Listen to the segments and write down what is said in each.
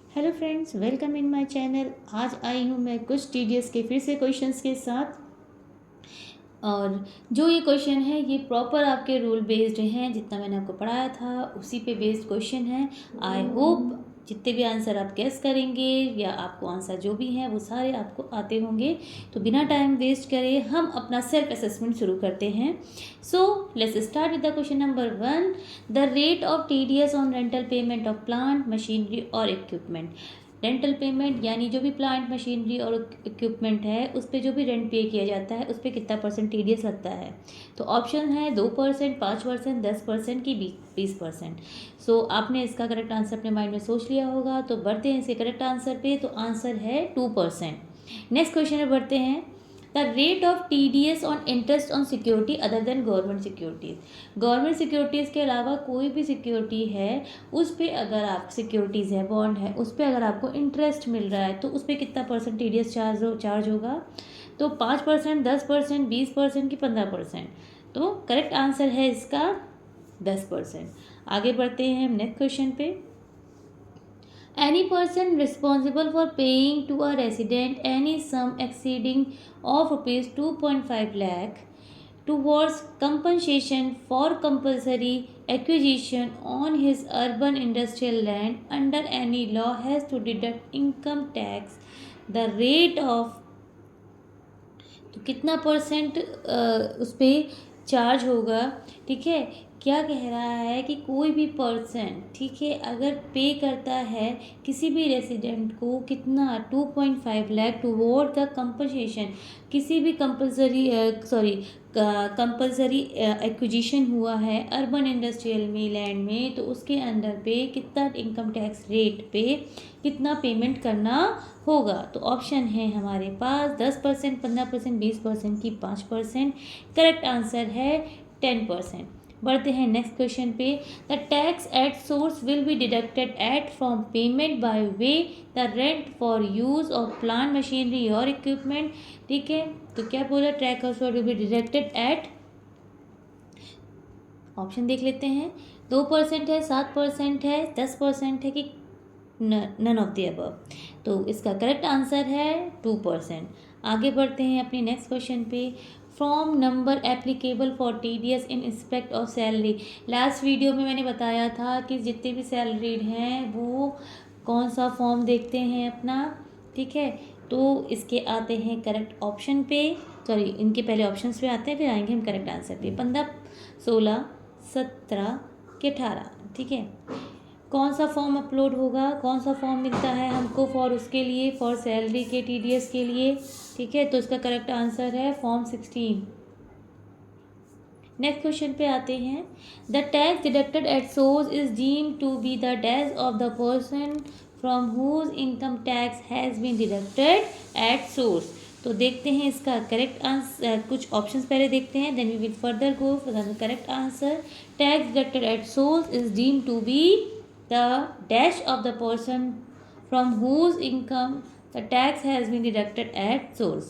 Hello friends, welcome in my channel. आज आई हूँ मैं कुछ टीडीएस के फिर से क्वेश्चंस के साथ। और जो ये क्वेश्चन है ये प्रॉपर आपके रूल बेस्ड हैं, जितना मैंने आपको पढ़ाया था उसी पे बेस्ड क्वेश्चन है। आई होप जितने भी आंसर आप गेस करेंगे या आपको आंसर जो भी हैं वो सारे आपको आते होंगे। तो बिना टाइम वेस्ट करे हम अपना सेल्फ असेसमेंट शुरू करते हैं। So let's start with the question number 1। The rate of TDS on rental payment of plant machinery और इक्विपमेंट। रेंटल पेमेंट यानी जो भी प्लांट मशीनरी और इक्विपमेंट है उस पर जो भी रेंट पे किया जाता है उस पर कितना परसेंट टीडीएस लगता है। तो ऑप्शन है 2%, 5%, 10% की 20%। सो आपने इसका करेक्ट आंसर अपने माइंड में सोच लिया होगा। तो बढ़ते हैं इसके करेक्ट आंसर पे। तो आंसर है 2%। नेक्स्ट क्वेश्चन में बढ़ते हैं। The rate of TDS on interest on security other than government securities. Government securities के अलावा कोई भी सिक्योरिटी है उस पर अगर आप सिक्योरिटीज़ है, बॉन्ड है, उस पर अगर आपको इंटरेस्ट मिल रहा है तो उस पर कितना परसेंट टीडीएस चार्ज होगा। तो 5%, 10%, 20% की 15%। तो करेक्ट आंसर है इसका 10%। आगे बढ़ते हैं हम नेक्स्ट क्वेश्चन पे। Any person responsible for paying to a resident any sum exceeding of rupees 2.5 lakh towards compensation for compulsory acquisition on his urban industrial land under any law has to deduct income tax. The rate of, तो कितना percent उस पर charge होगा। ठीक है, क्या कह रहा है कि कोई भी पर्सन, ठीक है, अगर पे करता है किसी भी रेसिडेंट को कितना 2.5 लाख टुवर्ड द कंपनसेशन, किसी भी कंपल्सरी एक्विजिशन हुआ है अर्बन इंडस्ट्रियल में लैंड में, तो उसके अंडर पे कितना इनकम टैक्स रेट पे कितना पेमेंट करना होगा। तो ऑप्शन है हमारे पास 10%, 15%, 20% की 5%। करेक्ट आंसर है 10%। बढ़ते हैं नेक्स्ट क्वेश्चन पे। The tax at source will be deducted at from payment by way the rent for use of plant machinery और इक्विपमेंट। ठीक है, तो क्या बोला, tax of source will be deducted at, option देख लेते हैं। 2% है, 7% है, 10% है कि नन ऑफ द अबव। तो इसका करेक्ट आंसर है 2%। आगे बढ़ते हैं अपनी नेक्स्ट क्वेश्चन पे। Form number applicable for TDS in respect of salary. Last video में मैंने बताया था कि जितने भी सैलरीड हैं वो कौन सा फॉर्म देखते हैं अपना। ठीक है, तो इसके आते हैं करेक्ट ऑप्शन पे, सॉरी इनके पहले ऑप्शंस पे आते हैं फिर आएंगे हम करेक्ट आंसर पे। 15, 16, 17 के 18। ठीक है, कौन सा फॉर्म अपलोड होगा, कौन सा फॉर्म मिलता है हमको फॉर उसके लिए, फॉर सैलरी के टीडीएस के लिए। ठीक है, तो इसका करेक्ट आंसर है फॉर्म 16। नेक्स्ट क्वेश्चन पे आते हैं। The tax deducted at source is deemed to be the dash of the person from whose income tax has been deducted at source. तो देखते हैं इसका करेक्ट आंसर, कुछ ऑप्शंस पहले देखते हैं then we will further go for the correct answer. Tax deducted at source is deemed to be the dash of the person from whose income the tax has been deducted at source.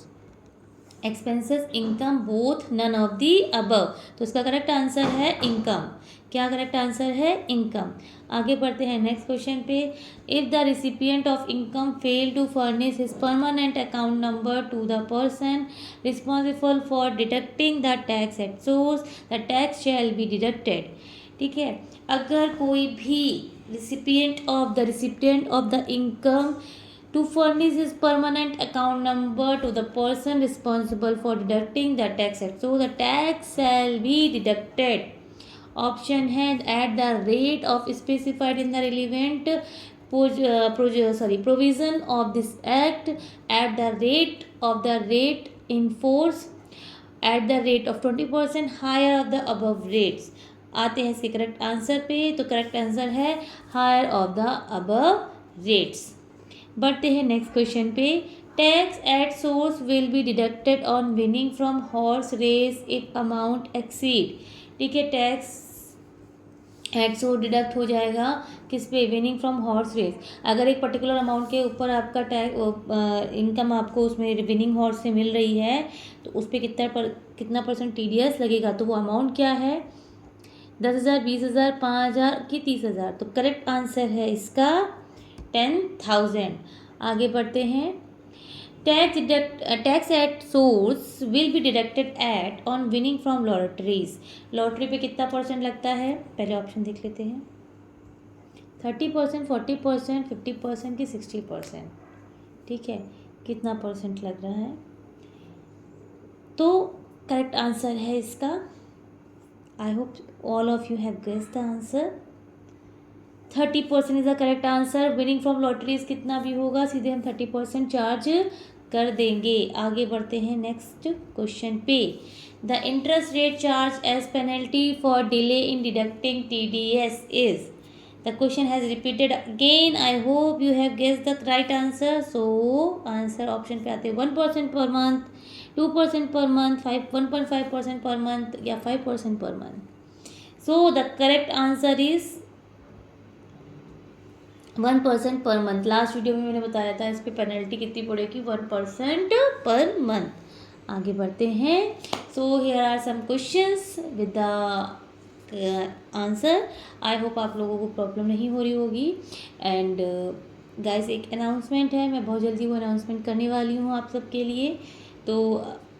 Expenses, income, both, none of the above। तो इसका correct answer है income. क्या correct answer है, income. आगे बढ़ते हैं next question पे। If the recipient of income fail to furnish his permanent account number to the person responsible for deducting the tax at source the tax shall be deducted. ठीक है, अगर कोई भी recipient of the income to furnish his permanent account number to the person responsible for deducting the tax act, so the tax shall be deducted। Option है at the rate of specified in the relevant provision of this act, at the rate in force, at the rate of 20% higher of the above rates। आते हैं इसके correct answer पे। तो correct answer है higher of the above rates. बढ़ते हैं next question पे। Tax at source will be deducted on winning from horse race if amount exceed. ठीक है, टैक्स एट सोर्स डिडक्ट हो जाएगा किस पे, विनिंग फ्रॉम हॉर्स रेस। अगर एक पर्टिकुलर अमाउंट के ऊपर आपका इनकम आपको उसमें विनिंग हॉर्स से मिल रही है तो उस पर कितना परसेंट टीडीएस लगेगा। तो वो अमाउंट क्या है, 10,000, 20,000, 5,000 कि 30,000। तो करेक्ट आंसर है इसका 10,000। आगे बढ़ते हैं। Tax at source will be deducted at on winning from lotteries. Lottery पे कितना परसेंट लगता है? पहले ऑप्शन देख लेते हैं। 30%, 40%, 50% की 60%। ठीक है, कितना परसेंट लग रहा है? तो करेक्ट आंसर है इसका, I hope all of you have guessed the answer. 30% is the correct answer. Winning from lotteries कितना भी होगा, सीधे हम 30% चार्ज कर देंगे। आगे बढ़ते हैं नेक्स्ट क्वेश्चन पे। The interest rate charge as penalty for delay in deducting TDS is. The question has repeated again. I hope you have guessed the right answer. So answer option पे आते हैं 1% per month, 2% per month, 1.5% per month या 5% per month. So the correct answer is 1% per month. Last video में मैंने बताया था इस पर पेनल्टी कितनी पड़ेगी, 1% पर मंथ। आगे बढ़ते हैं। So here are some questions with the answer. I hope आप लोगों को प्रॉब्लम नहीं हो रही होगी। एंड गाइस एक अनाउंसमेंट है, मैं बहुत जल्दी वो अनाउंसमेंट करने वाली हूँ आप सबके लिए। तो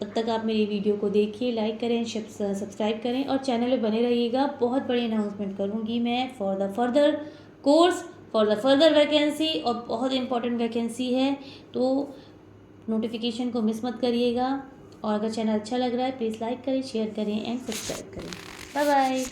तब तक आप मेरी वीडियो को देखिए, लाइक करें, सब्सक्राइब करें और चैनल में बने रहिएगा। बहुत बड़ी अनाउंसमेंट करूँगी मैं for the further course, for the further vacancy, और बहुत इंपॉर्टेंट वैकेंसी है। तो नोटिफिकेशन को मिस मत करिएगा। और अगर चैनल अच्छा लग रहा है प्लीज़ लाइक करें, शेयर करें एंड सब्सक्राइब करें। Bye bye.